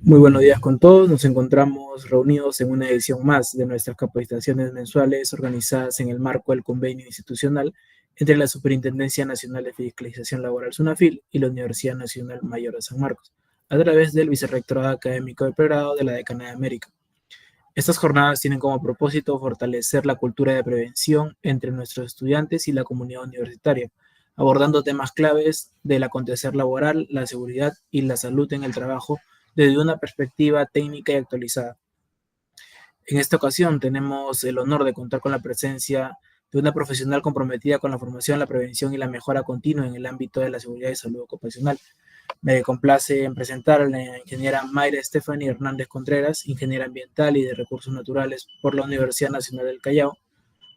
Muy buenos días con todos. Nos encontramos reunidos en una edición más de nuestras capacitaciones mensuales organizadas en el marco del convenio institucional entre la Superintendencia Nacional de Fiscalización Laboral SUNAFIL y la Universidad Nacional Mayor de San Marcos, a través del Vicerrectorado Académico de Pregrado de la Decana de América. Estas jornadas tienen como propósito fortalecer la cultura de prevención entre nuestros estudiantes y la comunidad universitaria, abordando temas claves del acontecer laboral, la seguridad y la salud en el trabajo desde una perspectiva técnica y actualizada. En esta ocasión tenemos el honor de contar con la presencia de una profesional comprometida con la formación, la prevención y la mejora continua en el ámbito de la seguridad y salud ocupacional. Me complace en presentar a la ingeniera Mayra Stephanie Hernández Contreras, ingeniera ambiental y de recursos naturales por la Universidad Nacional del Callao,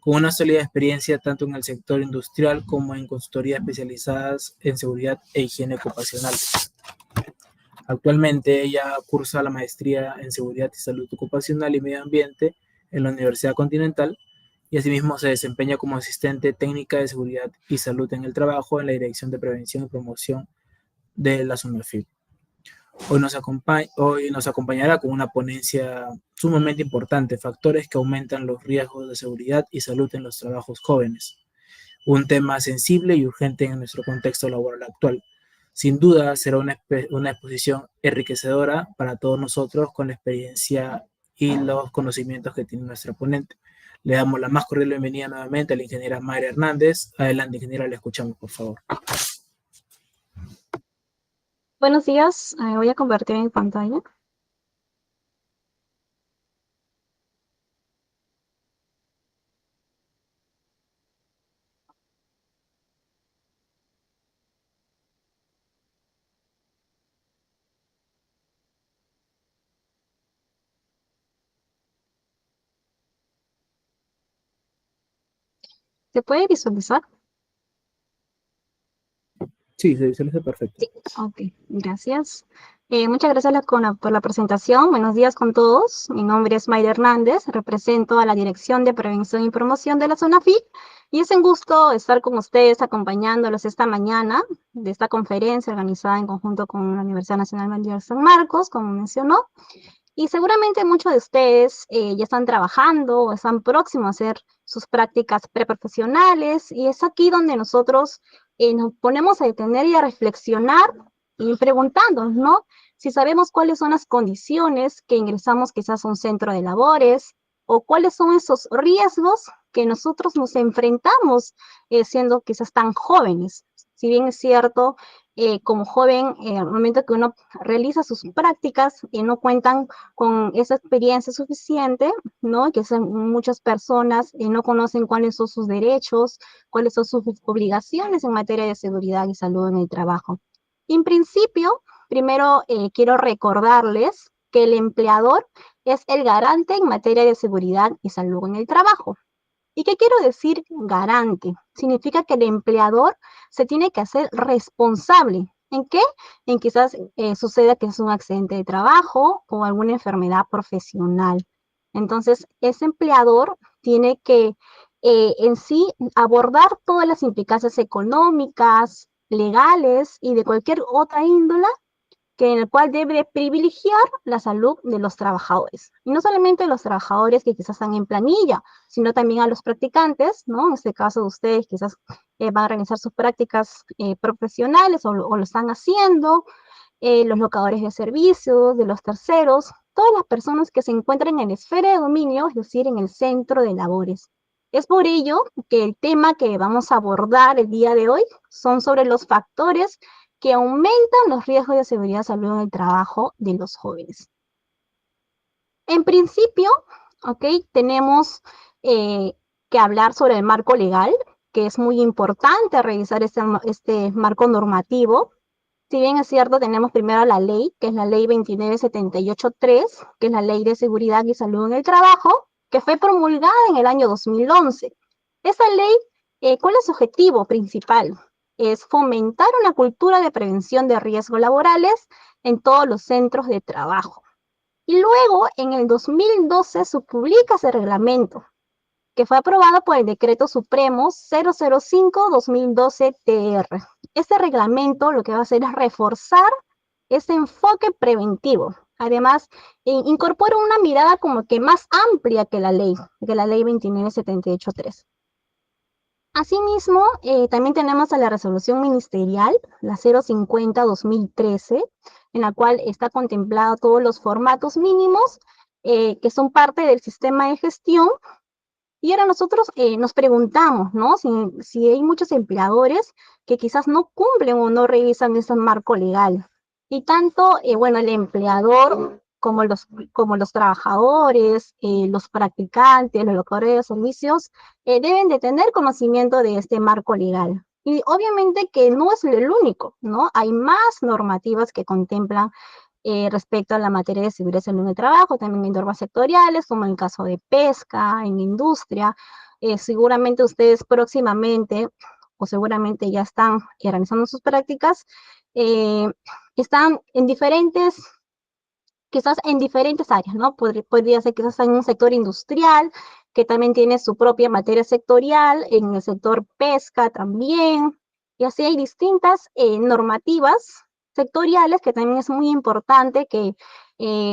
con una sólida experiencia tanto en el sector industrial como en consultorías especializadas en seguridad e higiene ocupacional. Actualmente ella cursa la maestría en Seguridad y Salud Ocupacional y Medio Ambiente en la Universidad Continental y asimismo se desempeña como asistente técnica de Seguridad y Salud en el Trabajo en la Dirección de Prevención y Promoción de la SUNAFIL. Hoy nos acompañará con una ponencia sumamente importante, factores que aumentan los riesgos de seguridad y salud en los trabajos jóvenes. Un tema sensible y urgente en nuestro contexto laboral actual. Sin duda será una exposición enriquecedora para todos nosotros con la experiencia y los conocimientos que tiene nuestra ponente. Le damos la más cordial bienvenida nuevamente a la ingeniera Mayra Hernández. Adelante, ingeniera, le escuchamos, por favor. Buenos días, voy a compartir mi pantalla. ¿Se puede visualizar? Sí, se visualiza perfecto. Sí, ok, gracias. Muchas gracias por la presentación. Buenos días con todos. Mi nombre es Mayra Hernández, represento a la Dirección de Prevención y Promoción de la SUNAFIL y es un gusto estar con ustedes acompañándolos esta mañana de esta conferencia organizada en conjunto con la Universidad Nacional Mayor de San Marcos, como mencionó. Y seguramente muchos de ustedes ya están trabajando o están próximos a hacer sus prácticas preprofesionales y es aquí donde nosotros nos ponemos a detener y a reflexionar y preguntándonos, ¿no? Si sabemos cuáles son las condiciones que ingresamos quizás a un centro de labores o cuáles son esos riesgos que nosotros nos enfrentamos siendo quizás tan jóvenes. Si bien es cierto, como joven, al momento que uno realiza sus prácticas y no cuentan con esa experiencia suficiente, ¿no? Que son muchas personas no conocen cuáles son sus derechos, cuáles son sus obligaciones en materia de seguridad y salud en el trabajo. En principio, primero quiero recordarles que el empleador es el garante en materia de seguridad y salud en el trabajo. ¿Y qué quiero decir garante? Significa que el empleador se tiene que hacer responsable. ¿En qué? En quizás suceda que es un accidente de trabajo o alguna enfermedad profesional. Entonces, ese empleador tiene que en sí abordar todas las implicancias económicas, legales y de cualquier otra índole en el cual debe privilegiar la salud de los trabajadores. Y no solamente los trabajadores que quizás están en planilla, sino también a los practicantes, ¿no? En este caso de ustedes quizás van a realizar sus prácticas profesionales o lo están haciendo, los locadores de servicios, de los terceros, todas las personas que se encuentran en la esfera de dominio, es decir, en el centro de labores. Es por ello que el tema que vamos a abordar el día de hoy son sobre los factores que aumentan los riesgos de seguridad y salud en el trabajo de los jóvenes. En principio, ¿ok? Tenemos que hablar sobre el marco legal, que es muy importante revisar este marco normativo. Si bien es cierto, tenemos primero la ley, que es la ley 29783, que es la Ley de Seguridad y Salud en el Trabajo, que fue promulgada en el año 2011. Esta ley, ¿cuál es su objetivo principal? Es fomentar una cultura de prevención de riesgos laborales en todos los centros de trabajo. Y luego, en el 2012, se publica ese reglamento, que fue aprobado por el Decreto Supremo 005-2012-TR. Este reglamento lo que va a hacer es reforzar ese enfoque preventivo. Además, incorpora una mirada como que más amplia que la ley 29783. Asimismo, también tenemos a la resolución ministerial, la 050-2013, en la cual está contemplado todos los formatos mínimos que son parte del sistema de gestión. Y ahora nosotros nos preguntamos, ¿no? Si hay muchos empleadores que quizás no cumplen o no revisan ese marco legal. Y tanto, bueno, el empleador como los trabajadores, los practicantes, los locadores de servicios, deben de tener conocimiento de este marco legal. Y obviamente que no es el único, ¿no? Hay más normativas que contemplan respecto a la materia de seguridad en el trabajo, también en normas sectoriales, como en el caso de pesca, en industria. Seguramente ustedes próximamente, o seguramente ya están realizando sus prácticas, están en diferentes, quizás en diferentes áreas, ¿no? Podría ser quizás en un sector industrial, que también tiene su propia materia sectorial, en el sector pesca también, y así hay distintas normativas sectoriales que también es muy importante que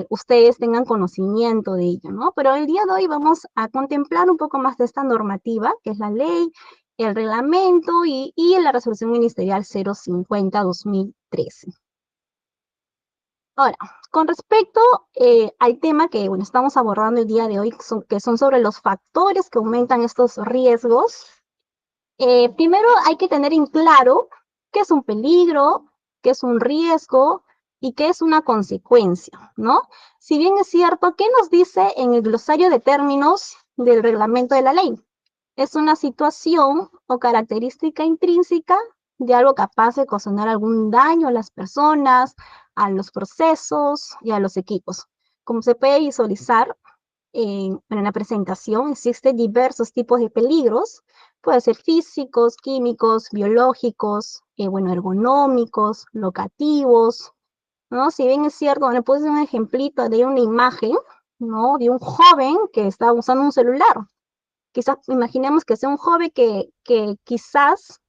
ustedes tengan conocimiento de ello, ¿no? Pero el día de hoy vamos a contemplar un poco más de esta normativa, que es la ley, el reglamento y la resolución ministerial 050-2013. Ahora, con respecto al tema que bueno, estamos abordando el día de hoy, que son sobre los factores que aumentan estos riesgos, primero hay que tener en claro qué es un peligro, qué es un riesgo y qué es una consecuencia, ¿no? Si bien es cierto, ¿qué nos dice en el glosario de términos del reglamento de la ley? Es una situación o característica intrínseca de algo capaz de ocasionar algún daño a las personas, a los procesos y a los equipos. Como se puede visualizar en la presentación, existen diversos tipos de peligros, pueden ser físicos, químicos, biológicos, bueno, ergonómicos, locativos, ¿no? Si bien es cierto, me puse un ejemplito de una imagen, ¿no? De un joven que está usando un celular. Quizás imaginemos que sea un joven que quizás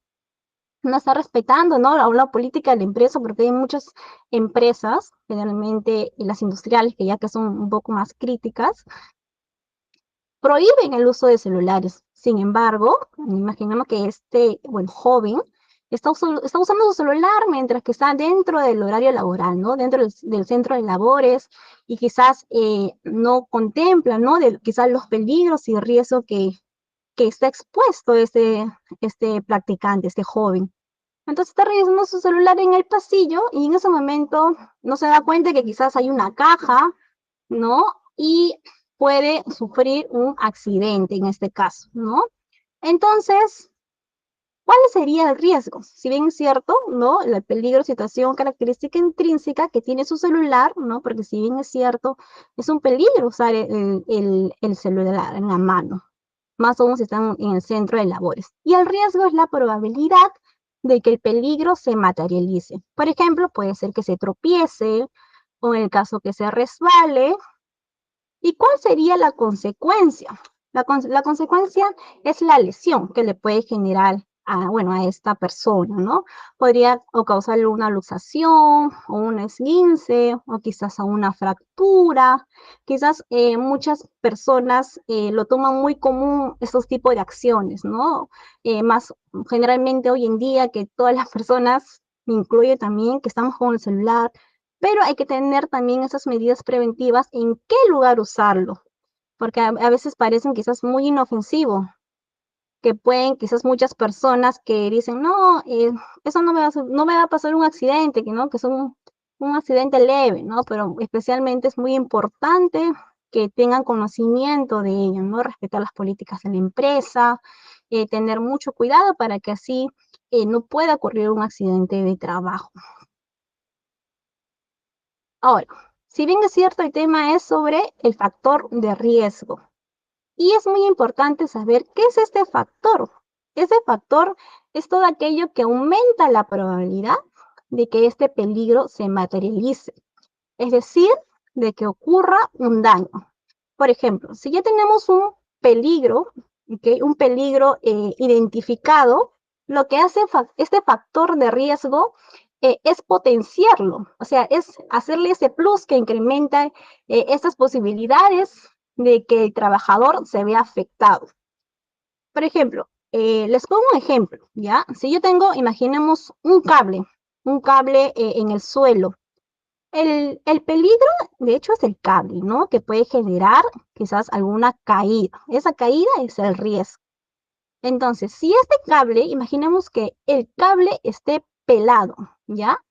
no está respetando, ¿no? La política de la empresa, porque hay muchas empresas, generalmente las industriales, que ya que son un poco más críticas, prohíben el uso de celulares. Sin embargo, imaginemos que este buen joven está usando su celular mientras que está dentro del horario laboral, ¿no? Dentro del centro de labores y quizás no contempla, ¿no? Quizás los peligros y riesgos que está expuesto este practicante, este joven. Entonces está revisando su celular en el pasillo y en ese momento no se da cuenta que quizás hay una caja, ¿no? Y puede sufrir un accidente en este caso, ¿no? Entonces, ¿cuál sería el riesgo? Si bien es cierto, ¿no? El peligro, situación, característica intrínseca que tiene su celular, ¿no? Porque si bien es cierto, es un peligro usar el celular en la mano, más aún si están en el centro de labores. Y el riesgo es la probabilidad de que el peligro se materialice. Por ejemplo, puede ser que se tropiece o en el caso que se resbale. ¿Y cuál sería la consecuencia? La consecuencia es la lesión que le puede generar bueno, a esta persona, ¿no? Podría o causarle una luxación o un esguince o quizás a una fractura. Quizás muchas personas lo toman muy común estos tipos de acciones, ¿no? Más generalmente hoy en día que todas las personas, me incluye también, que estamos con el celular, pero hay que tener también esas medidas preventivas en qué lugar usarlo, porque a veces parecen quizás muy inofensivos, que pueden quizás muchas personas que dicen, no, eso no me va a pasar un accidente, ¿no? Que es un accidente leve, ¿no? Pero especialmente es muy importante que tengan conocimiento de ello, ¿no? Respetar las políticas de la empresa, tener mucho cuidado para que así no pueda ocurrir un accidente de trabajo. Ahora, si bien es cierto, el tema es sobre el factor de riesgo. Y es muy importante saber qué es este factor. Ese factor es todo aquello que aumenta la probabilidad de que este peligro se materialice. Es decir, de que ocurra un daño. Por ejemplo, si ya tenemos un peligro, ¿okay? Un peligro identificado, lo que hace este factor de riesgo es potenciarlo, o sea, es hacerle ese plus que incrementa estas posibilidades de que el trabajador se vea afectado. Por ejemplo, les pongo un ejemplo, ¿ya? Si yo tengo, imaginemos un cable en el suelo. El peligro, de hecho, es el cable, ¿no? Que puede generar quizás alguna caída. Esa caída es el riesgo. Entonces, si este cable, imaginemos que el cable esté pelado, ¿ya?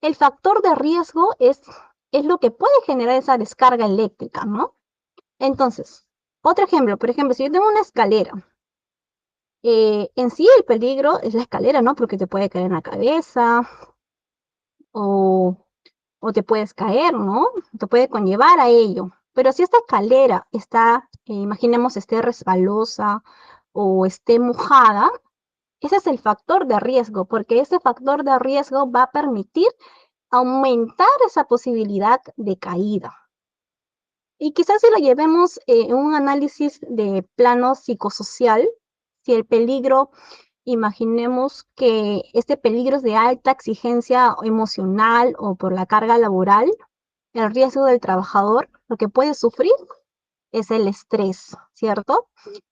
El factor de riesgo es lo que puede generar esa descarga eléctrica, ¿no? Entonces, otro ejemplo, por ejemplo, si yo tengo una escalera, en sí el peligro es la escalera, ¿no? Porque te puede caer en la cabeza o, o te puedes caer, ¿no? Te puede conllevar a ello. Pero si esta escalera está, imaginemos, esté resbalosa o esté mojada, ese es el factor de riesgo, porque ese factor de riesgo va a permitir aumentar esa posibilidad de caída. Y quizás si lo llevemos en un análisis de plano psicosocial, si el peligro, imaginemos que este peligro es de alta exigencia emocional o por la carga laboral, el riesgo del trabajador, lo que puede sufrir es el estrés, ¿cierto?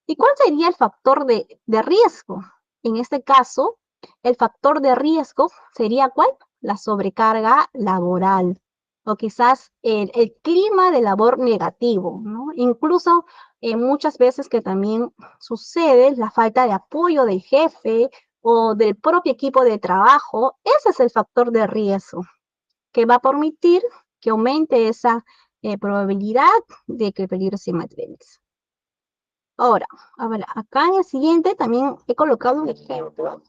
¿Y cuál sería el factor de riesgo? En este caso, el factor de riesgo sería ¿cuál? La sobrecarga laboral o quizás el clima de labor negativo, ¿no? Incluso muchas veces que también sucede la falta de apoyo del jefe o del propio equipo de trabajo, ese es el factor de riesgo que va a permitir que aumente esa probabilidad de que el peligro se materialice. Ahora, acá en el siguiente también he colocado un ejemplo,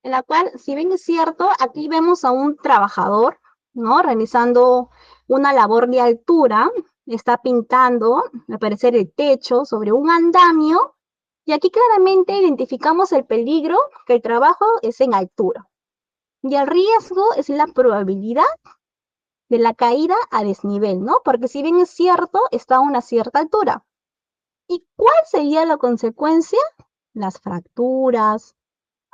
en la cual, si bien es cierto, aquí vemos a un trabajador, ¿no? Realizando una labor de altura, está pintando, al parecer, el techo sobre un andamio, y aquí claramente identificamos el peligro, que el trabajo es en altura, y el riesgo es la probabilidad de la caída a desnivel, ¿no? Porque si bien es cierto, está a una cierta altura. ¿Y cuál sería la consecuencia? Las fracturas,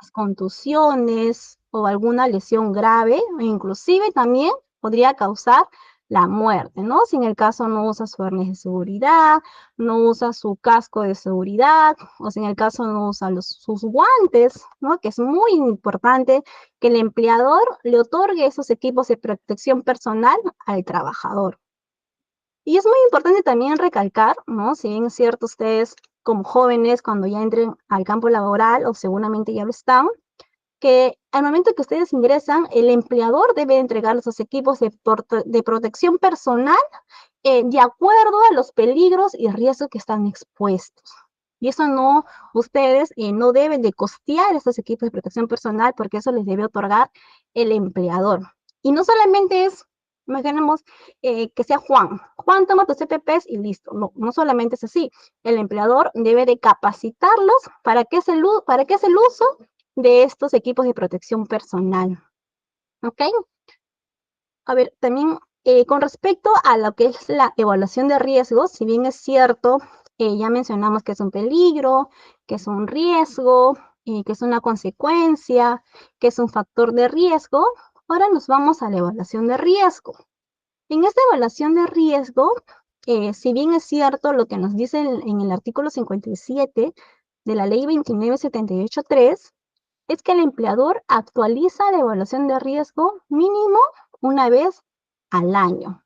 las contusiones o alguna lesión grave, o inclusive también podría causar la muerte, ¿no? Si en el caso no usa su arnés de seguridad, no usa su casco de seguridad, o si en el caso no usa sus guantes, ¿no? Que es muy importante que el empleador le otorgue esos equipos de protección personal al trabajador. Y es muy importante también recalcar, ¿no? Si bien es cierto, ustedes como jóvenes, cuando ya entren al campo laboral, o seguramente ya lo están, que al momento que ustedes ingresan, el empleador debe entregar esos equipos de protección personal de acuerdo a los peligros y riesgos que están expuestos. Y eso no, ustedes no deben de costear esos equipos de protección personal porque eso les debe otorgar el empleador. Y no solamente es, imaginemos que sea Juan. Juan toma tus CPPs y listo. No, no solamente es así. El empleador debe de capacitarlos para que es el uso de estos equipos de protección personal. ¿Ok? A ver, también con respecto a lo que es la evaluación de riesgos, si bien es cierto, ya mencionamos que es un peligro, que es un riesgo, que es una consecuencia, que es un factor de riesgo, ahora nos vamos a la evaluación de riesgo. En esta evaluación de riesgo, si bien es cierto lo que nos dice en el artículo 57 de la ley 2978.3, es que el empleador actualiza la evaluación de riesgo mínimo una vez al año.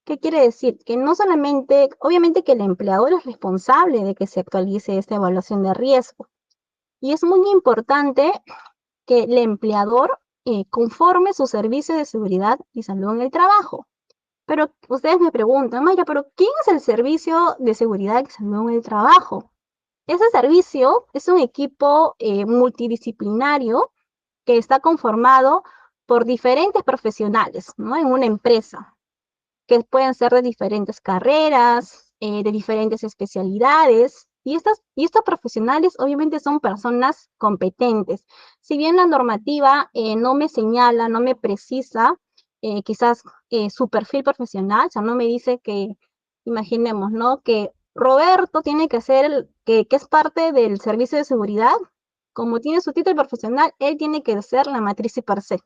¿Qué quiere decir? Que no solamente, obviamente que el empleador es responsable de que se actualice esta evaluación de riesgo. Y es muy importante que el empleador conforme su servicio de seguridad y salud en el trabajo. Pero ustedes me preguntan, Mayra, ¿pero quién es el servicio de seguridad y salud en el trabajo? Ese servicio es un equipo multidisciplinario que está conformado por diferentes profesionales, ¿no? En una empresa, que pueden ser de diferentes carreras, de diferentes especialidades, y estos profesionales obviamente son personas competentes. Si bien la normativa no me señala, no me precisa, quizás su perfil profesional, o sea, no me dice que, imaginemos, ¿no? Que Roberto tiene que ser, que es parte del servicio de seguridad, como tiene su título profesional, él tiene que ser la matriz y per se.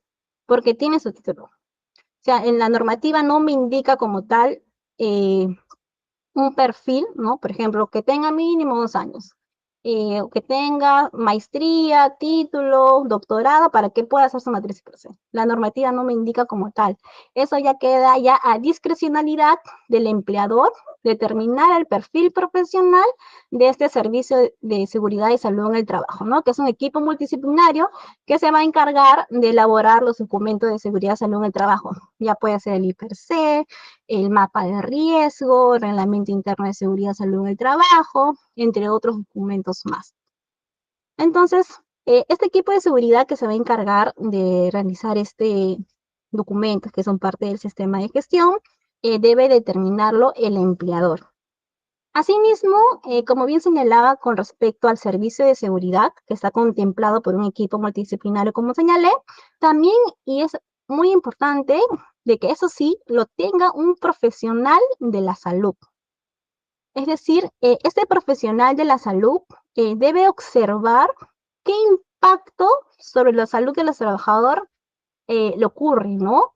porque tiene su título. O sea, en la normativa no me indica como tal un perfil, ¿no? Por ejemplo, que tenga mínimo 2 años, que tenga maestría, título, doctorado, para que pueda hacer su matriz y proceso. La normativa no me indica como tal. Eso ya queda ya a discrecionalidad del empleador determinar el perfil profesional de este servicio de seguridad y salud en el trabajo, ¿no? Que es un equipo multidisciplinario que se va a encargar de elaborar los documentos de seguridad y salud en el trabajo. Ya puede ser el IPRC, el mapa de riesgo, el reglamento interno de seguridad y salud en el trabajo, entre otros documentos más. Entonces, este equipo de seguridad que se va a encargar de realizar este documentos que son parte del sistema de gestión, debe determinarlo el empleador. Asimismo, como bien señalaba con respecto al servicio de seguridad, que está contemplado por un equipo multidisciplinario, como señalé, también, y es muy importante, de que eso sí, lo tenga un profesional de la salud. Es decir, este profesional de la salud debe observar qué impacto sobre la salud de los trabajadores le ocurre, ¿no?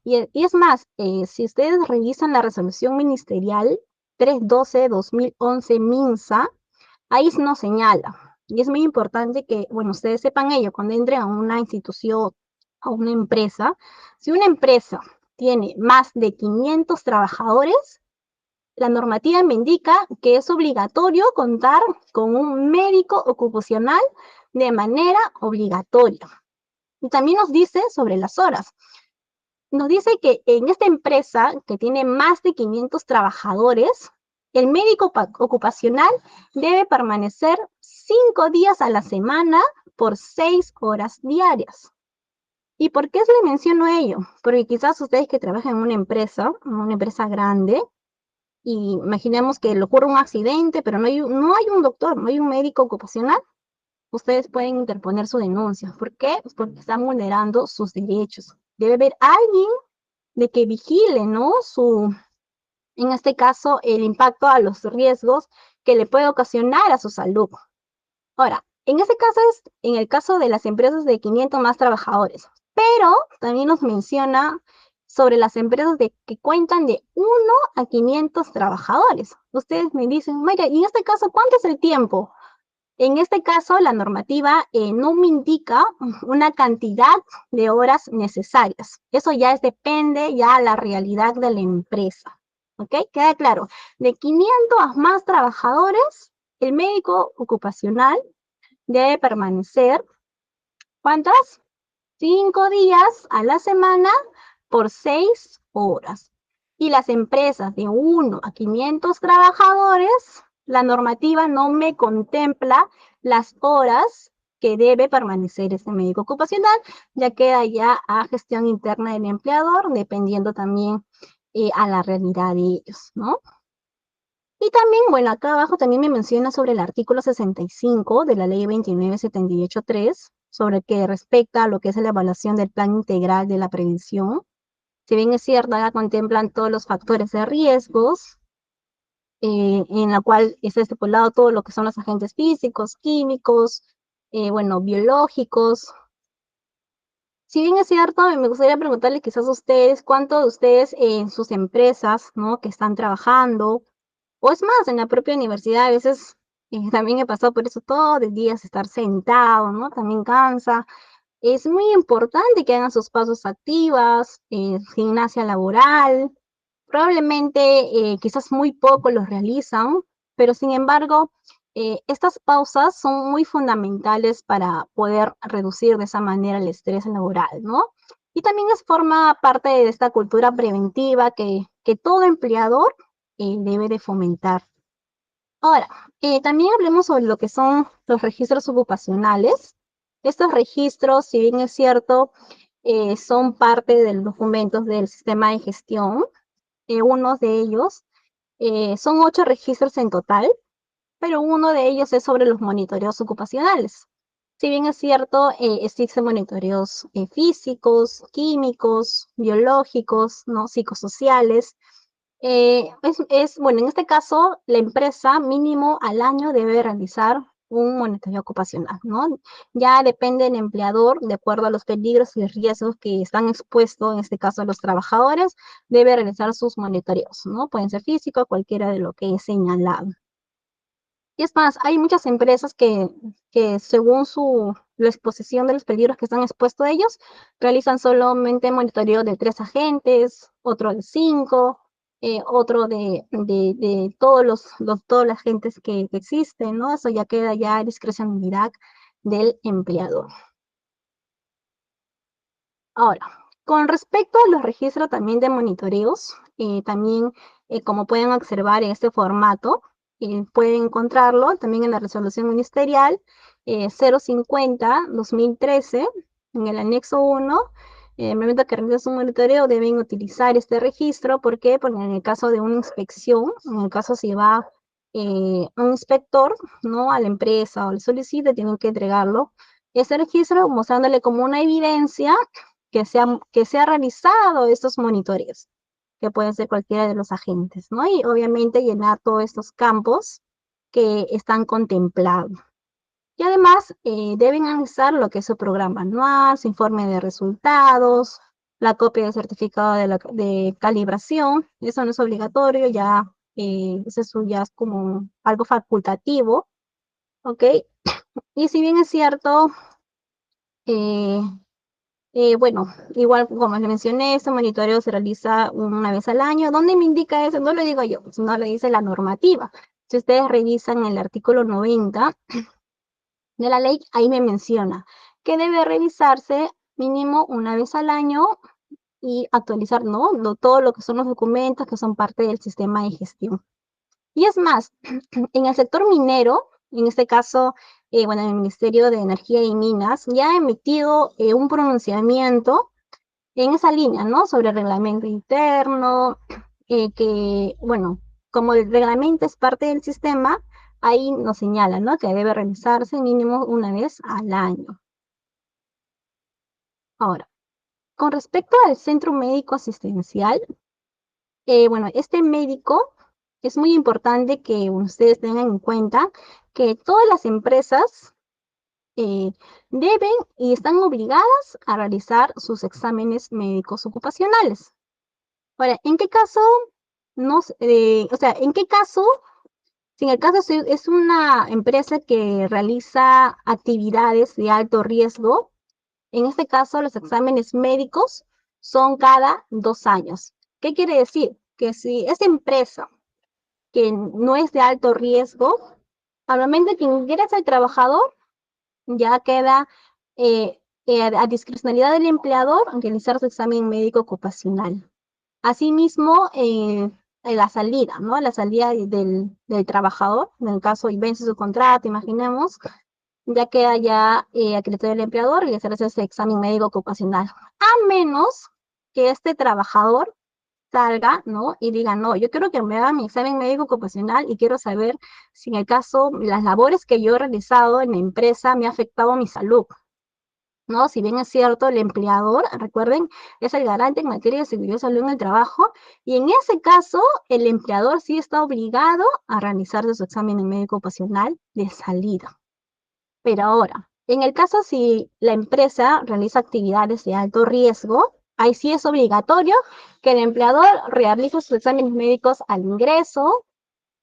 Y es más, si ustedes revisan la resolución ministerial 312-2011 MINSA, ahí nos señala. Y es muy importante que, bueno, ustedes sepan ello cuando entren a una institución, a una empresa. Si una empresa tiene más de 500 trabajadores, la normativa me indica que es obligatorio contar con un médico ocupacional de manera obligatoria. Y también nos dice sobre las horas. Nos dice que en esta empresa que tiene más de 500 trabajadores, el médico ocupacional debe permanecer 5 días a la semana por 6 horas diarias. ¿Y por qué le menciono ello? Porque quizás ustedes que trabajan en una empresa grande, y imaginemos que le ocurre un accidente, pero no hay un doctor, no hay un médico ocupacional, ustedes pueden interponer su denuncia. ¿Por qué? Pues porque están vulnerando sus derechos. Debe haber alguien de que vigile, ¿no? En este caso, el impacto a los riesgos que le puede ocasionar a su salud. Ahora, en este caso es en el caso de las empresas de 500 más trabajadores, pero también nos menciona sobre las empresas que cuentan de 1 a 500 trabajadores. Ustedes me dicen, Mayra, ¿y en este caso cuánto es el tiempo? En este caso, la normativa no me indica una cantidad de horas necesarias. Eso ya depende ya a la realidad de la empresa. ¿Ok? Queda claro. De 500 a más trabajadores, el médico ocupacional debe permanecer, ¿cuántas? 5 días a la semana por 6 horas. Y las empresas de 1 a 500 trabajadores, la normativa no me contempla las horas que debe permanecer este médico ocupacional, ya queda ya a gestión interna del empleador, dependiendo también a la realidad de ellos, ¿no? Y también, bueno, acá abajo también me menciona sobre el artículo 65 de la ley 2978-3, sobre que respecta a lo que es la evaluación del plan integral de la prevención. Si bien es cierto, acá contemplan todos los factores de riesgos, en la cual está estipulado todo lo que son los agentes físicos, químicos, bueno, biológicos. Si bien es cierto, me gustaría preguntarle quizás a ustedes, ¿cuántos de ustedes en sus empresas, ¿no? Que están trabajando, o es más, en la propia universidad, a veces también he pasado por eso todo el día, estar sentado, ¿no? También cansa. Es muy importante que hagan sus pasos activas, gimnasia laboral. Probablemente quizás muy poco los realizan, pero sin embargo, estas pausas son muy fundamentales para poder reducir de esa manera el estrés laboral, ¿no? Y también forma parte de esta cultura preventiva que todo empleador debe de fomentar. Ahora, también hablemos sobre lo que son los registros ocupacionales. Estos registros, si bien es cierto, son parte de los documentos del sistema de gestión. Unos de ellos son 8 registros en total, pero uno de ellos es sobre los monitoreos ocupacionales. Si bien es cierto, existen monitoreos físicos, químicos, biológicos, ¿no? Psicosociales. Bueno, en este caso, la empresa mínimo al año debe realizar un monitoreo ocupacional, ¿no? Ya depende del empleador, de acuerdo a los peligros y riesgos que están expuestos, en este caso los trabajadores, debe realizar sus monitoreos, ¿no? Pueden ser físicos, cualquiera de lo que he señalado. Y es más, hay muchas empresas que según la exposición de los peligros que están expuestos a ellos, realizan solamente monitoreo de 3 agentes, otro de 5, otro de todos los agentes que existen, ¿no? Eso ya queda ya a discrecionalidad del empleador. Ahora, con respecto a los registros también de monitoreos, también como pueden observar en este formato, pueden encontrarlo también en la resolución ministerial 050-2013, en el anexo 1. En el momento que realizan un monitoreo deben utilizar este registro. ¿Por qué? Porque en el caso de una inspección, en el caso si va un inspector, ¿no?, a la empresa o le solicita, tienen que entregarlo ese registro mostrándole como una evidencia que se ha realizado estos monitoreos, que pueden ser cualquiera de los agentes, ¿no? Y obviamente llenar todos estos campos que están contemplados. Y además deben analizar lo que es su programa anual, su informe de resultados, la copia del certificado de calibración. Eso no es obligatorio, ya eso ya es como algo facultativo, ¿ok? Y si bien es cierto, bueno, igual como les mencioné, este monitoreo se realiza una vez al año. ¿Dónde me indica eso? No lo digo yo, sino lo dice la normativa. Si ustedes revisan el artículo 90 de la ley, ahí me menciona que debe revisarse mínimo una vez al año y actualizar, ¿no?, todo lo que son los documentos que son parte del sistema de gestión. Y es más, en el sector minero, en este caso, bueno, el Ministerio de Energía y Minas ya ha emitido un pronunciamiento en esa línea, ¿no?, sobre el reglamento interno, que, bueno, como el reglamento es parte del sistema, ahí nos señala, ¿no?, que debe revisarse mínimo una vez al año. Ahora, con respecto al centro médico asistencial, bueno, este médico es muy importante que ustedes tengan en cuenta que todas las empresas deben y están obligadas a realizar sus exámenes médicos ocupacionales. Ahora, ¿en qué caso o sea, en qué caso, si en el caso es una empresa que realiza actividades de alto riesgo, en este caso los exámenes médicos son cada 2 años? ¿Qué quiere decir? Que si esa empresa que no es de alto riesgo, al momento que ingresa el trabajador, ya queda a discrecionalidad del empleador realizar su examen médico ocupacional. Asimismo, en la salida, ¿no? La salida del trabajador, en el caso y vence su contrato, imaginemos, ya queda ya a criterio del empleador realizar ese examen médico ocupacional, a menos que este trabajador salga, ¿no?, y diga, no, yo quiero que me haga mi examen médico ocupacional y quiero saber si en el caso las labores que yo he realizado en la empresa me ha afectado mi salud, ¿no? Si bien es cierto, el empleador, recuerden, es el garante en materia de seguridad y salud en el trabajo, y en ese caso, el empleador sí está obligado a realizar su examen médico ocupacional de salida. Pero ahora, en el caso si la empresa realiza actividades de alto riesgo, ahí sí es obligatorio que el empleador realice sus exámenes médicos al ingreso,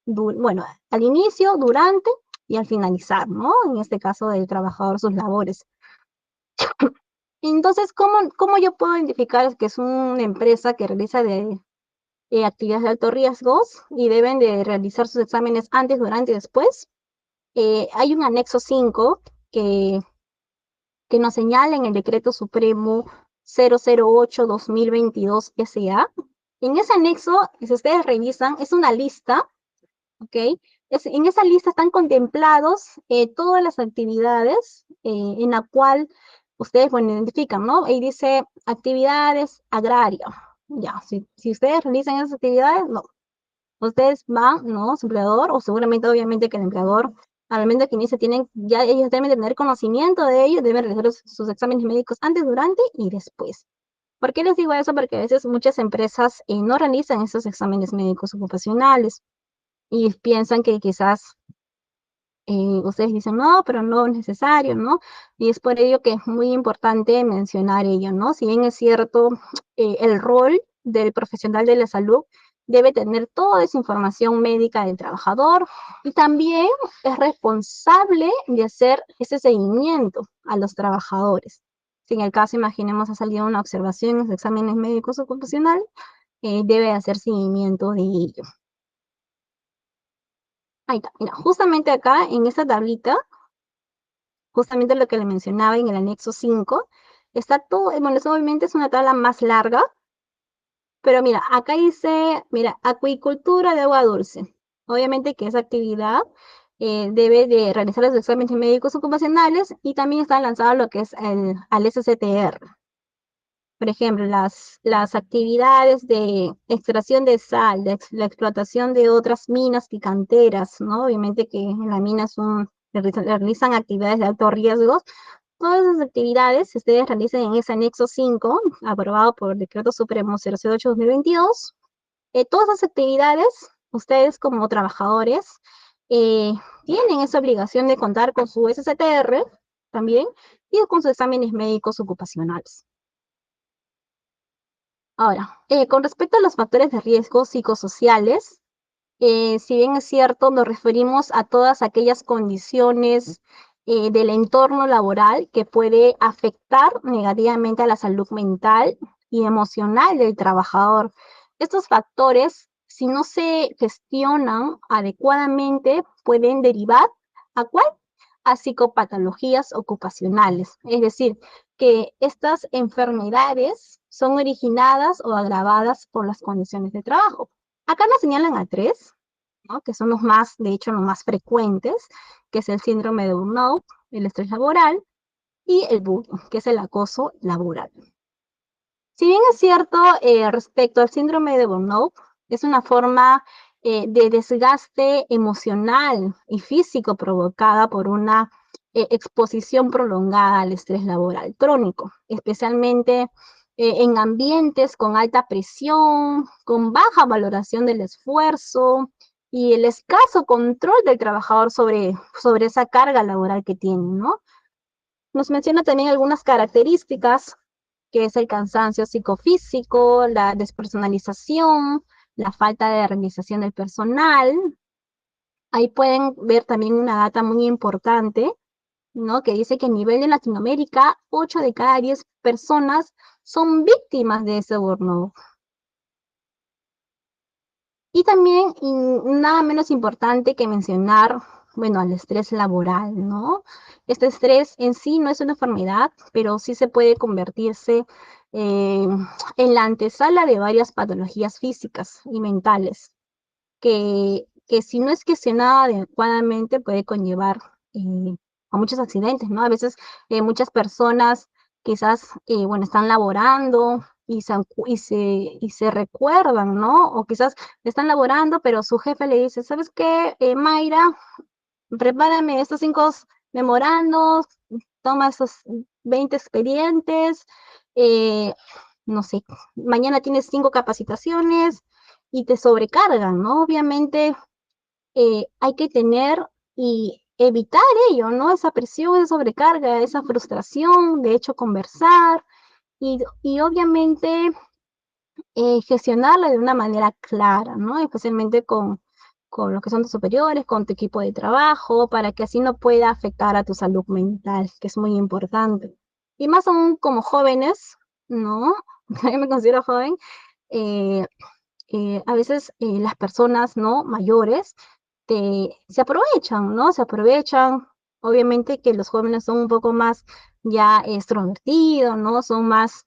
bueno, al inicio, durante y al finalizar, ¿no? En este caso del trabajador, sus labores. Entonces, ¿cómo yo puedo identificar que es una empresa que realiza actividades de alto riesgo y deben de realizar sus exámenes antes, durante y después? Hay un anexo 5 que nos señala en el Decreto Supremo 008-2022 SA. En ese anexo, si ustedes revisan, es una lista, ¿ok? En esa lista están contemplados todas las actividades en la cual ustedes, bueno, identifican, ¿no? Ahí dice actividades agrarias. Ya, si ustedes realizan esas actividades, no. Ustedes van, ¿no?, su empleador, o seguramente, obviamente, que el empleador, al momento que inicie, ya ellos deben tener conocimiento de ello, deben realizar sus exámenes médicos antes, durante y después. ¿Por qué les digo eso? Porque a veces muchas empresas no realizan esos exámenes médicos ocupacionales y piensan que quizás ustedes dicen, no, pero no es necesario, ¿no? Y es por ello que es muy importante mencionar ello, ¿no? Si bien es cierto, el rol del profesional de la salud debe tener toda esa información médica del trabajador y también es responsable de hacer ese seguimiento a los trabajadores. Si en el caso, imaginemos, ha salido una observación en los exámenes médicos ocupacional, debe hacer seguimiento de ello. Ahí está, mira, justamente acá en esta tablita, justamente lo que le mencionaba en el anexo 5, está todo, bueno, eso obviamente es una tabla más larga, pero mira, acá dice, mira, acuicultura de agua dulce. Obviamente que esa actividad debe de realizar los exámenes médicos ocupacionales y también está lanzado lo que es al SCTR. Por ejemplo, las actividades de extracción de sal, la explotación de otras minas y canteras, ¿no? Obviamente que en la mina realizan actividades de alto riesgo. Todas esas actividades ustedes realicen en ese anexo 5, aprobado por el Decreto Supremo 008-2022. Todas esas actividades, ustedes como trabajadores, tienen esa obligación de contar con su SCTR también y con sus exámenes médicos ocupacionales. Ahora, con respecto a los factores de riesgo psicosociales, si bien es cierto, nos referimos a todas aquellas condiciones del entorno laboral que puede afectar negativamente a la salud mental y emocional del trabajador. Estos factores, si no se gestionan adecuadamente, pueden derivar ¿a cuál? A psicopatologías ocupacionales. Es decir, que estas enfermedades son originadas o agravadas por las condiciones de trabajo. Acá nos señalan a tres, ¿no? Que son los más, de hecho, los más frecuentes, que es el síndrome de burnout, el estrés laboral y el bullying, que es el acoso laboral. Si bien es cierto, respecto al síndrome de burnout, es una forma de desgaste emocional y físico provocada por una exposición prolongada al estrés laboral crónico, especialmente en ambientes con alta presión, con baja valoración del esfuerzo y el escaso control del trabajador sobre esa carga laboral que tiene, ¿no? Nos menciona también algunas características, que es el cansancio psicofísico, la despersonalización, la falta de organización del personal. Ahí pueden ver también una data muy importante, ¿no? Que dice que a nivel de Latinoamérica, 8 de cada 10 personas son víctimas de ese burnout. Y también, y nada menos importante que mencionar, bueno, al estrés laboral, ¿no? Este estrés en sí no es una enfermedad, pero sí se puede convertirse en la antesala de varias patologías físicas y mentales, que si no es gestionada adecuadamente puede conllevar a muchos accidentes, ¿no? A veces muchas personas quizás, bueno, están laborando y se recuerdan, ¿no? O quizás están laborando, pero su jefe le dice, ¿sabes qué, Mayra? Prepárame estos 5 memorandos, toma esos 20 expedientes, eh, no sé, mañana tienes 5 capacitaciones y te sobrecargan, ¿no? Obviamente hay que tener y evitar ello, ¿no? Esa presión, esa sobrecarga, esa frustración, de hecho conversar y obviamente gestionarla de una manera clara, ¿no? Especialmente con los que son tus superiores, con tu equipo de trabajo, para que así no pueda afectar a tu salud mental, que es muy importante. Y más aún como jóvenes, ¿no? Yo me considero joven, eh, a veces las personas, ¿no? Mayores se aprovechan, ¿no? Se aprovechan. Obviamente que los jóvenes son un poco más ya extrovertidos, ¿no? Son más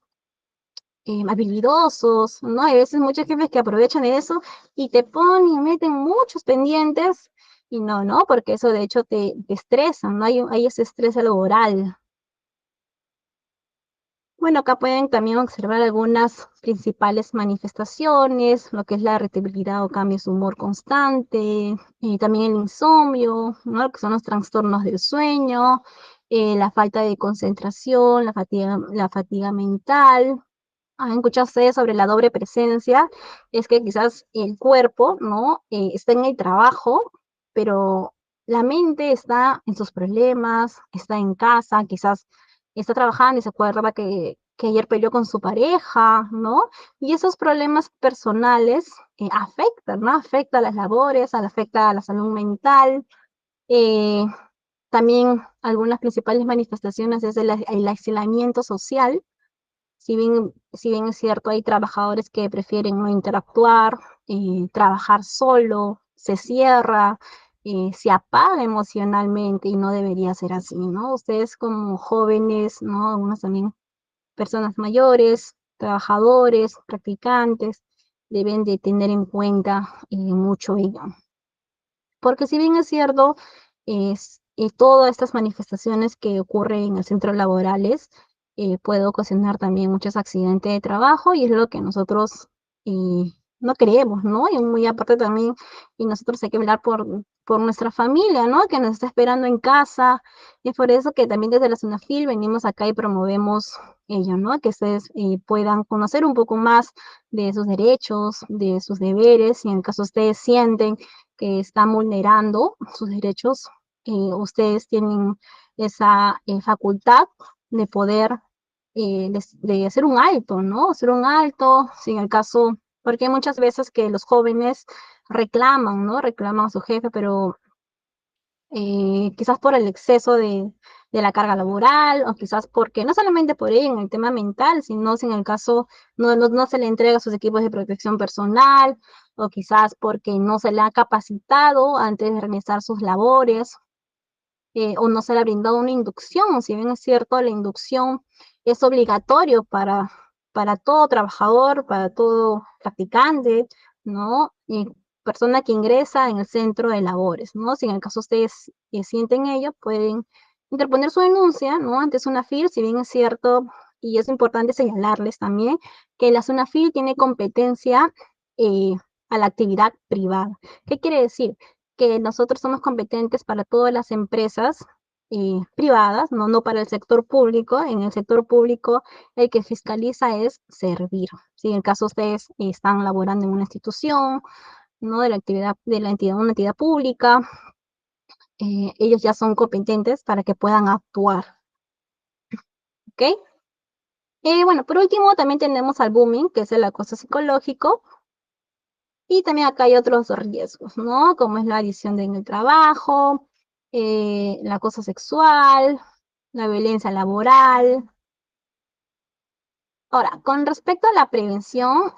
habilidosos, ¿no? Hay veces muchos jefes que aprovechan de eso y te ponen y meten muchos pendientes y no, ¿no? Porque eso de hecho te estresa, ¿no? Hay ese estrés laboral. Bueno, acá pueden también observar algunas principales manifestaciones, lo que es la irritabilidad o cambios de humor constante, también el insomnio, ¿no? Lo que son los trastornos del sueño, la falta de concentración, la fatiga mental. ¿Han escuchado ustedes sobre la doble presencia? Es que quizás el cuerpo, ¿no? Está en el trabajo, pero la mente está en sus problemas, está en casa, quizás está trabajando y se acuerda que ayer peleó con su pareja, ¿no? Y esos problemas personales afectan, ¿no? Afecta a las labores, afecta a la salud mental. eh, También algunas principales manifestaciones es el aislamiento social. Si bien es cierto, hay trabajadores que prefieren no interactuar, trabajar solo, se cierra, se apaga emocionalmente y no debería ser así, ¿no? Ustedes como jóvenes, ¿no? Algunos también personas mayores, trabajadores, practicantes, deben de tener en cuenta mucho ello. Porque si bien es cierto, todas estas manifestaciones que ocurren en el centro laborales puede ocasionar también muchos accidentes de trabajo y es lo que nosotros eh, no queremos, ¿no? Y muy aparte también, y nosotros hay que velar por nuestra familia, ¿no? Que nos está esperando en casa. Y es por eso que también desde la SUNAFIL venimos acá y promovemos ello, ¿no? Que ustedes puedan conocer un poco más de sus derechos, de sus deberes, y en el caso ustedes sienten que están vulnerando sus derechos, ustedes tienen esa facultad de poder de hacer un alto, ¿no? Hacer un alto, si en el caso, porque hay muchas veces que los jóvenes reclaman, ¿no? Reclaman a su jefe, pero quizás por el exceso de la carga laboral, o quizás porque, no solamente por ello en el tema mental, sino si en el caso no se le entrega sus equipos de protección personal, o quizás porque no se le ha capacitado antes de realizar sus labores, o no se le ha brindado una inducción. Si bien es cierto, la inducción es obligatorio para todo trabajador, para todo practicante, ¿no? Y persona que ingresa en el centro de labores, ¿no? Si en el caso ustedes sienten ello, pueden interponer su denuncia, ¿no? Ante SUNAFIL, si bien es cierto, y es importante señalarles también que la SUNAFIL tiene competencia eh, a la actividad privada. ¿Qué quiere decir? Que nosotros somos competentes para todas las empresas privadas, no para el sector público. En el sector público el que fiscaliza es servir. Si en el caso ustedes están laborando en una institución, ¿no? De la actividad de la entidad, una entidad pública, ellos ya son competentes para que puedan actuar, ¿ok? Bueno, por último también tenemos al booming, que es el acoso psicológico, y también acá hay otros riesgos, ¿no? Como es la adición en el trabajo, el acoso sexual, la violencia laboral. Ahora, con respecto a la prevención,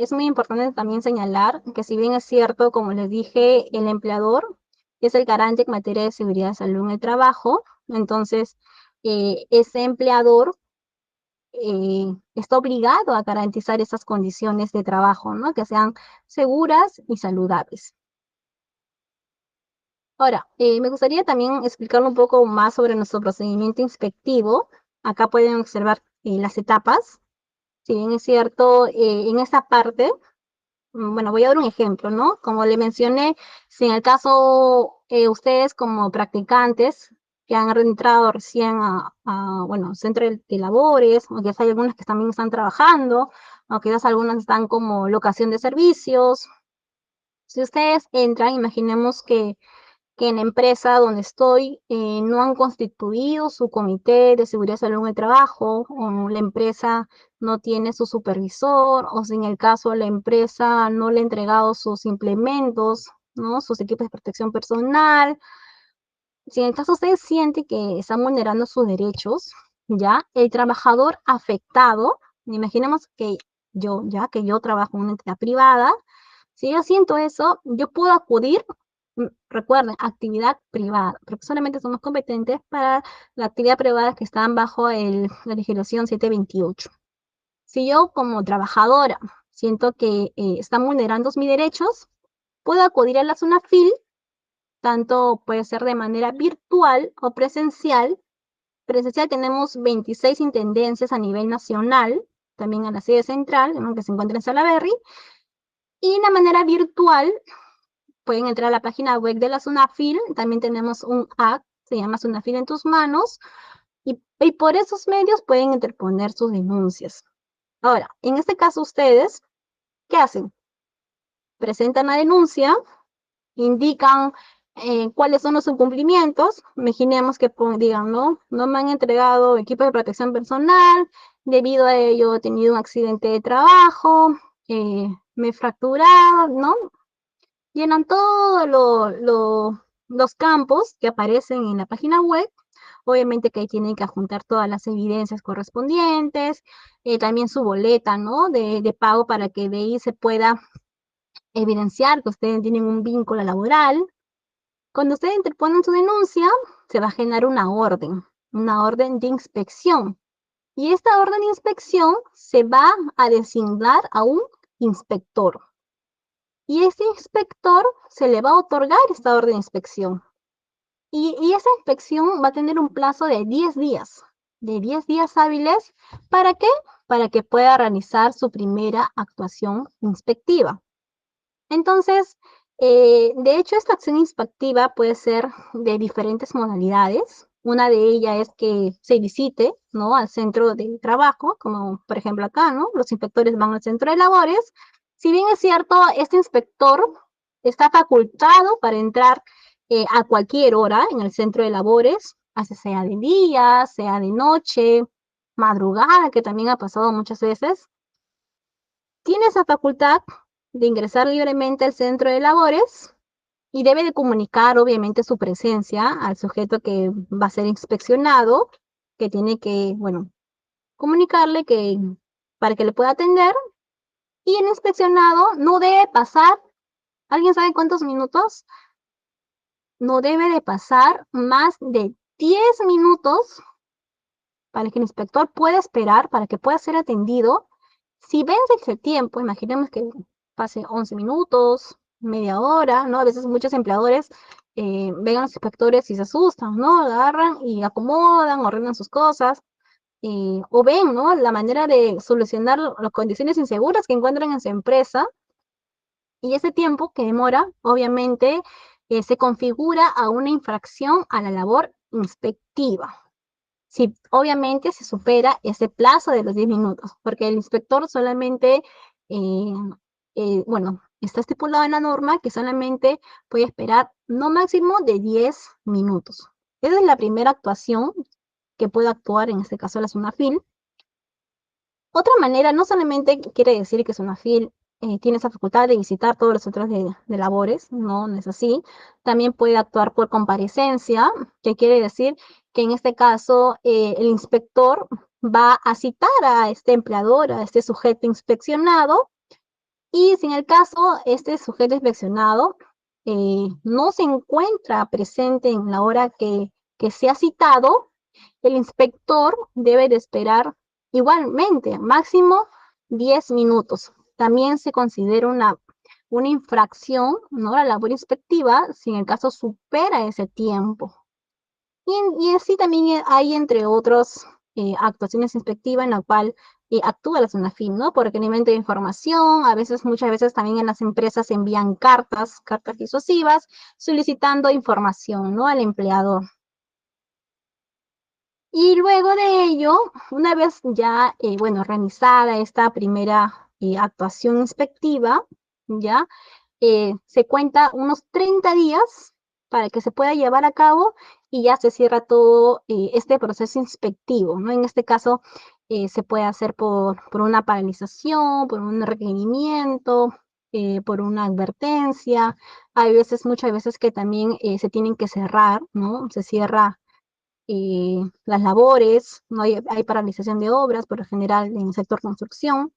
es muy importante también señalar que si bien es cierto, como les dije, el empleador es el garante en materia de seguridad y salud en el trabajo, entonces ese empleador está obligado a garantizar esas condiciones de trabajo, ¿no? Que sean seguras y saludables. Ahora, me gustaría también explicar un poco más sobre nuestro procedimiento inspectivo. Acá pueden observar las etapas. Si bien es cierto, en esta parte, bueno, voy a dar un ejemplo, ¿no? Como le mencioné, si en el caso ustedes como practicantes que han entrado recién bueno, centro de labores, o quizás hay algunas que también están trabajando, o quizás algunas están como locación de servicios. Si ustedes entran, imaginemos que en la empresa donde estoy no han constituido su comité de seguridad y salud en el trabajo, o la empresa no tiene su supervisor, o si en el caso la empresa no le ha entregado sus implementos, ¿no? Sus equipos de protección personal. Si en el caso ustedes sienten que están vulnerando sus derechos, ya el trabajador afectado, imaginemos que yo trabajo en una entidad privada, si yo siento eso, yo puedo acudir, recuerden, actividad privada, porque solamente somos competentes para la actividad privada que están bajo la legislación 728. Si yo como trabajadora siento que están vulnerando mis derechos, puedo acudir a la SUNAFIL, tanto puede ser de manera virtual o presencial. Presencial tenemos 26 intendencias a nivel nacional, también a la sede central, ¿no? Que se encuentra en Salaberry, y de manera virtual pueden entrar a la página web de la SUNAFIL. También tenemos un app, se llama SUNAFIL en tus manos, y por esos medios pueden interponer sus denuncias. Ahora, en este caso ustedes, ¿qué hacen? Presentan la denuncia, indican ¿Cuáles son los incumplimientos? Imaginemos que digan, no me han entregado equipos de protección personal, debido a ello he tenido un accidente de trabajo, me he fracturado, ¿no? Llenan todos los campos que aparecen en la página web. Obviamente que ahí tienen que adjuntar todas las evidencias correspondientes, también su boleta, ¿no? De pago, para que de ahí se pueda evidenciar que ustedes tienen un vínculo laboral. Cuando ustedes interponen su denuncia, se va a generar una orden de inspección. Y esta orden de inspección se va a designar a un inspector. Y este inspector se le va a otorgar esta orden de inspección. Y esa inspección va a tener un plazo de 10 días, de 10 días hábiles. ¿Para qué? Para que pueda realizar su primera actuación inspectiva. Entonces, de hecho, esta acción inspectiva puede ser de diferentes modalidades. Una de ellas es que se visite, ¿no?, al centro de trabajo, como por ejemplo acá, ¿no? Los inspectores van al centro de labores. Si bien es cierto, este inspector está facultado para entrar a cualquier hora en el centro de labores, así sea de día, sea de noche, madrugada, que también ha pasado muchas veces, tiene esa facultad de ingresar libremente al centro de labores y debe de comunicar, obviamente, su presencia al sujeto que va a ser inspeccionado, que tiene que, bueno, comunicarle que para que le pueda atender. Y el inspeccionado no debe pasar, ¿alguien sabe cuántos minutos? No debe de pasar más de 10 minutos para que el inspector pueda esperar, para que pueda ser atendido. Si vence ese tiempo, imaginemos que pase 11 minutos, media hora, ¿no? A veces muchos empleadores ven a los inspectores y se asustan, ¿no? Agarran y acomodan, ordenan sus cosas, o ven, ¿no?, la manera de solucionar las condiciones inseguras que encuentran en su empresa. Y ese tiempo que demora, obviamente, se configura a una infracción a la labor inspectiva. Si obviamente se supera ese plazo de los 10 minutos, porque el inspector solamente, bueno, está estipulado en la norma que solamente puede esperar no máximo de 10 minutos. Esa es la primera actuación que puede actuar, en este caso, la SUNAFIL. Otra manera, no solamente quiere decir que SUNAFIL tiene esa facultad de visitar todos los centros de labores, no es así. También puede actuar por comparecencia, que quiere decir que en este caso el inspector va a citar a este empleador, a este sujeto inspeccionado, y si en el caso este sujeto inspeccionado no se encuentra presente en la hora que se ha citado, el inspector debe de esperar igualmente, máximo 10 minutos. También se considera una infracción, ¿no?, la labor inspectiva, si en el caso supera ese tiempo. Y así también hay, entre otros, actuaciones inspectivas en la cual actúa la SUNAFIL, ¿no? Por requerimiento de información. A veces, muchas veces también en las empresas se envían cartas disuasivas solicitando información, ¿no?, al empleador. Y luego de ello, una vez ya, bueno, realizada esta primera actuación inspectiva, ya se cuenta unos 30 días para que se pueda llevar a cabo, y ya se cierra todo este proceso inspectivo, ¿no? En este caso, se puede hacer por una paralización, por un requerimiento, por una advertencia. Hay veces, muchas veces, que también se tienen que cerrar, ¿no? Se cierra las labores, no hay paralización de obras, por lo general en el sector construcción.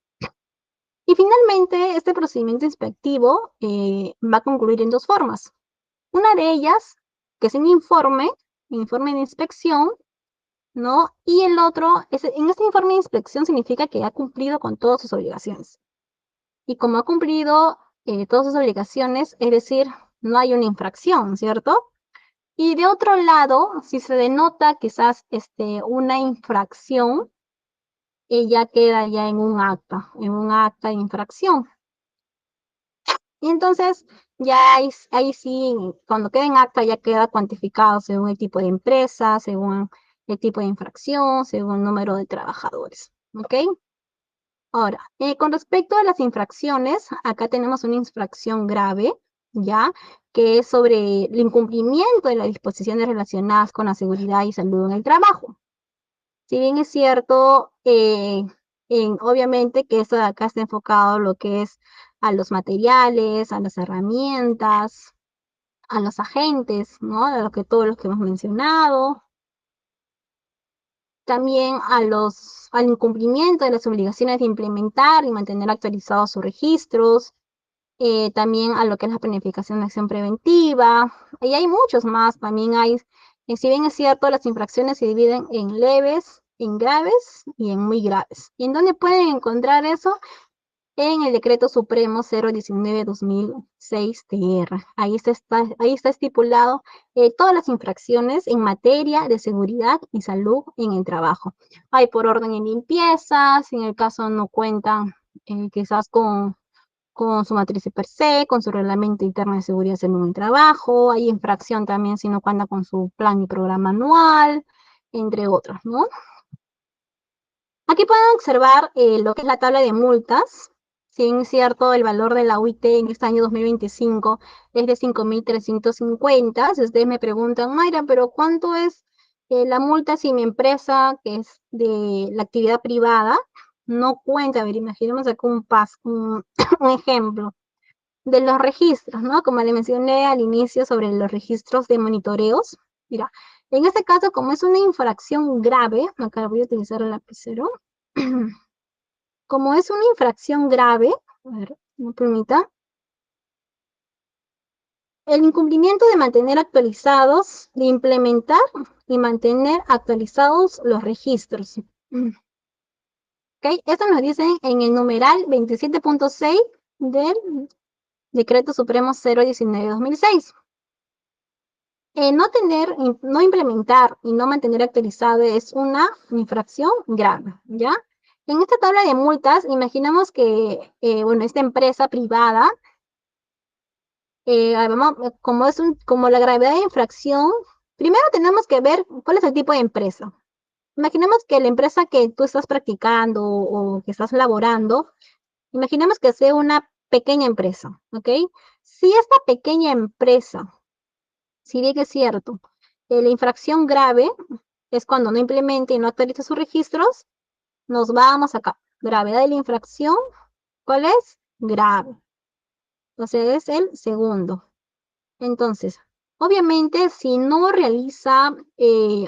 Y finalmente, este procedimiento inspectivo va a concluir en dos formas. Una de ellas, que es un informe de inspección, ¿no? Y el otro, en este informe de inspección significa que ha cumplido con todas sus obligaciones. Y como ha cumplido todas sus obligaciones, es decir, no hay una infracción, ¿cierto? Y de otro lado, si se denota quizás una infracción, ella queda ya en un acta de infracción. Y entonces, ya ahí sí, cuando queda en acta, ya queda cuantificado según el tipo de empresa, según el tipo de infracción, según el número de trabajadores. ¿Ok? Ahora, con respecto a las infracciones, acá tenemos una infracción grave, ¿ya? Que es sobre el incumplimiento de las disposiciones relacionadas con la seguridad y salud en el trabajo. Si bien es cierto, obviamente que esto de acá está enfocado a lo que es a los materiales, a las herramientas, a los agentes, ¿no? A todos los que hemos mencionado. También al incumplimiento de las obligaciones de implementar y mantener actualizados sus registros. También a lo que es la planificación de acción preventiva. Y hay muchos más. También hay, si bien es cierto, las infracciones se dividen en leves, en graves y en muy graves. ¿Y en dónde pueden encontrar eso? En el Decreto Supremo 019/2006 TR. Ahí está estipulado todas las infracciones en materia de seguridad y salud en el trabajo. Hay por orden en limpieza, si en el caso no cuentan quizás con su matriz per se, con su reglamento interno de seguridad en un trabajo, hay infracción también si no cuenta con su plan y programa anual, entre otros, ¿no? Aquí pueden observar lo que es la tabla de multas. Si bien es cierto, el valor de la UIT en este año 2025 es de 5.350. Si ustedes me preguntan, Mayra, ¿pero cuánto es la multa si mi empresa, que es de la actividad privada, no cuenta? A ver, imaginemos acá un ejemplo de los registros, ¿no? Como le mencioné al inicio sobre los registros de monitoreos. Mira, en este caso, como es una infracción grave, acá voy a utilizar el lapicero. Como es una infracción grave, a ver, me permita, el incumplimiento de mantener actualizados, de implementar y mantener actualizados los registros. ¿Ok? Esto nos dicen en el numeral 27.6 del Decreto Supremo 019/2006. No implementar y no mantener actualizado es una infracción grave, ¿ya? En esta tabla de multas, imaginamos que, bueno, esta empresa privada, como la gravedad de infracción, primero tenemos que ver cuál es el tipo de empresa. Imaginemos que la empresa que tú estás practicando o que estás laborando, imaginemos que sea una pequeña empresa, ¿ok? Si esta pequeña empresa, si bien es cierto, la infracción grave es cuando no implementa y no actualiza sus registros, nos vamos acá. Gravedad de la infracción, ¿cuál es? Grave. Entonces es el segundo. Entonces, obviamente, si no realiza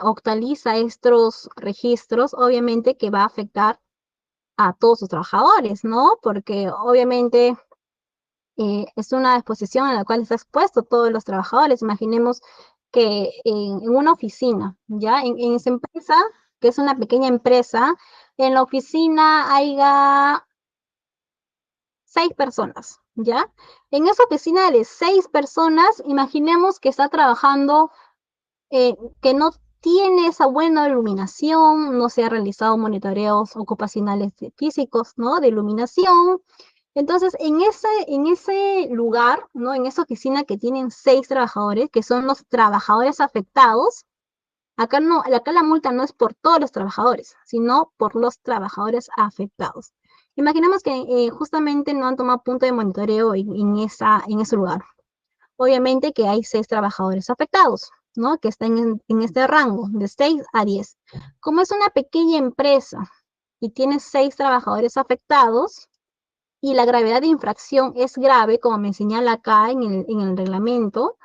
o actualiza estos registros, obviamente que va a afectar a todos sus trabajadores, ¿no? Porque obviamente es una exposición a la cual está expuesto todos los trabajadores. Imaginemos que en una oficina, ¿ya? En esa empresa, que es una pequeña empresa, en la oficina haya 6 personas, ¿ya? En esa oficina de 6 personas, imaginemos que está trabajando, que no tiene esa buena iluminación, no se ha realizado monitoreos ocupacionales físicos, ¿no? De iluminación. Entonces, en ese lugar, ¿no? En esa oficina que tienen 6 trabajadores, que son los trabajadores afectados, acá la multa no es por todos los trabajadores, sino por los trabajadores afectados. Imaginemos que justamente no han tomado punto de monitoreo en ese lugar. Obviamente que hay 6 trabajadores afectados, ¿no? Que están en este rango de 6 a 10. Como es una pequeña empresa y tiene 6 trabajadores afectados y la gravedad de infracción es grave, como me señala acá en el reglamento,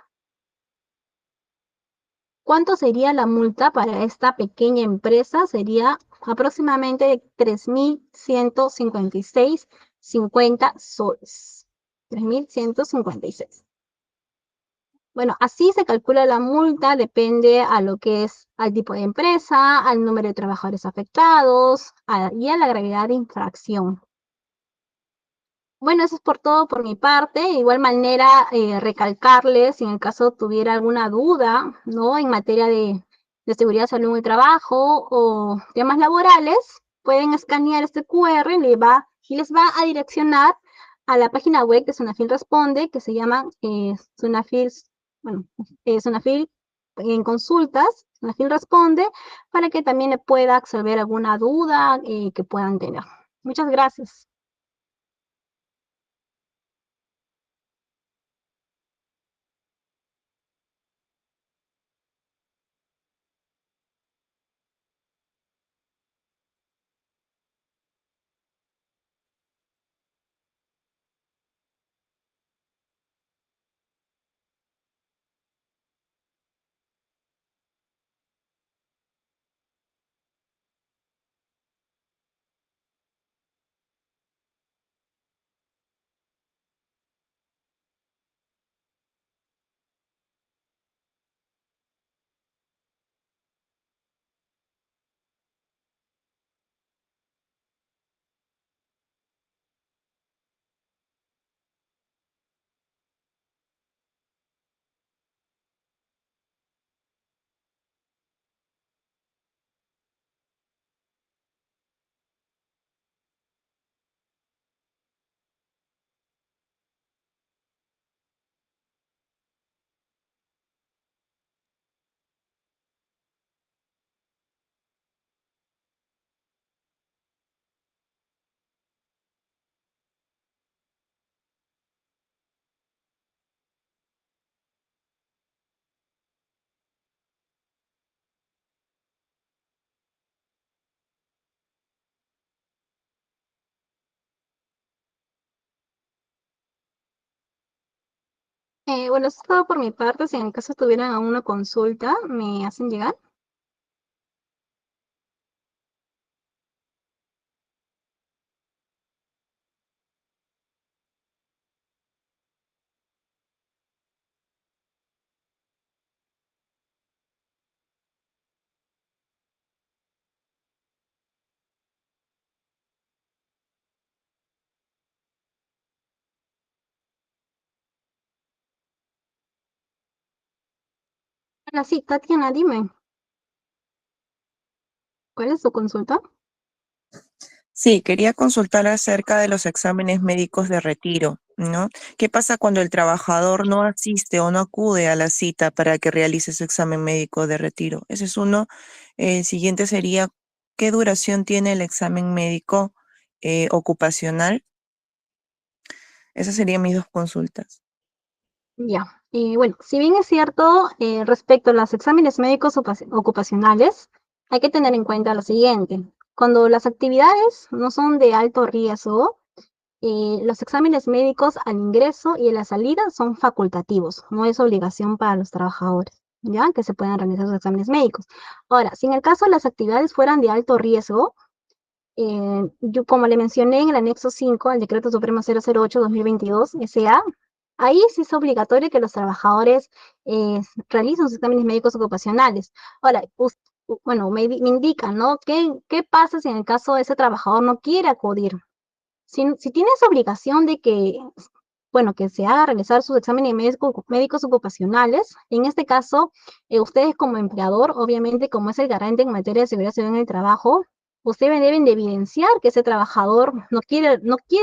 ¿cuánto sería la multa para esta pequeña empresa? Sería aproximadamente de 3.156.50 soles. 3.156. Bueno, así se calcula la multa, depende a lo que es al tipo de empresa, al número de trabajadores afectados y a la gravedad de infracción. Bueno, eso es por todo por mi parte. De igual manera, recalcarles, si en el caso tuviera alguna duda, ¿no? En materia de seguridad, salud y trabajo o temas laborales, pueden escanear este QR y les va a direccionar a la página web de Sunafil Responde, que se llama Sunafil en consultas, Sunafil Responde, para que también le pueda absolver alguna duda que puedan tener. Muchas gracias. Bueno, eso es todo por mi parte. Si en el caso tuvieran alguna consulta, me hacen llegar. Hola, sí, Tatiana, dime, ¿cuál es tu consulta? Sí, quería consultar acerca de los exámenes médicos de retiro, ¿no? ¿Qué pasa cuando el trabajador no asiste o no acude a la cita para que realice su examen médico de retiro? Ese es uno. El siguiente sería, ¿qué duración tiene el examen médico ocupacional? Esas serían mis dos consultas. Ya, bueno, si bien es cierto, respecto a los exámenes médicos ocupacionales, hay que tener en cuenta lo siguiente. Cuando las actividades no son de alto riesgo, los exámenes médicos al ingreso y a la salida son facultativos, no es obligación para los trabajadores, ¿ya? Que se puedan realizar los exámenes médicos. Ahora, si en el caso las actividades fueran de alto riesgo, yo como le mencioné en el anexo 5 al decreto supremo 008-2022 SA, ahí sí es obligatorio que los trabajadores realicen sus exámenes médicos ocupacionales. Ahora, bueno, me indican, ¿no? ¿Qué pasa si en el caso de ese trabajador no quiere acudir? Si tiene esa obligación de que, bueno, que se haga realizar sus exámenes médicos ocupacionales, en este caso, ustedes como empleador, obviamente, como es el garante en materia de seguridad ciudadana en el trabajo, ustedes deben de evidenciar que ese trabajador no quiere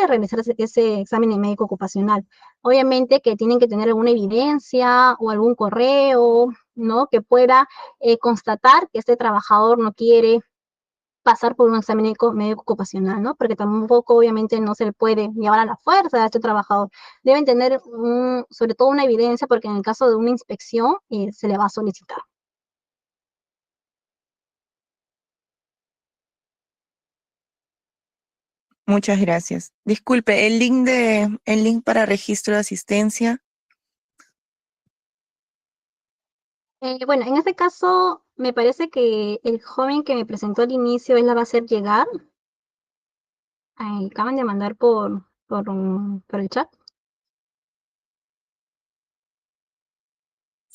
realizar ese examen médico ocupacional. Obviamente que tienen que tener alguna evidencia o algún correo, ¿no? Que pueda constatar que este trabajador no quiere pasar por un examen médico ocupacional, ¿no? Porque tampoco obviamente no se le puede llevar a la fuerza a este trabajador. Deben tener sobre todo una evidencia porque en el caso de una inspección se le va a solicitar. Muchas gracias. Disculpe, el link para registro de asistencia. Bueno, en este caso me parece que el joven que me presentó al inicio, él la va a hacer llegar. Acaban de mandar por el chat.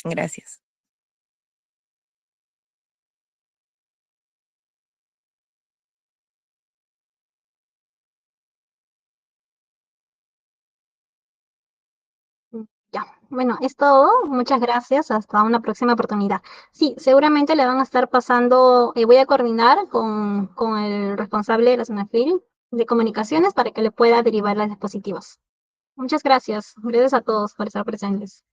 Gracias. Ya, bueno, es todo. Muchas gracias. Hasta una próxima oportunidad. Sí, seguramente le van a estar pasando, voy a coordinar con el responsable de la SUNAFIL de comunicaciones para que le pueda derivar las dispositivos. Muchas gracias. Gracias a todos por estar presentes.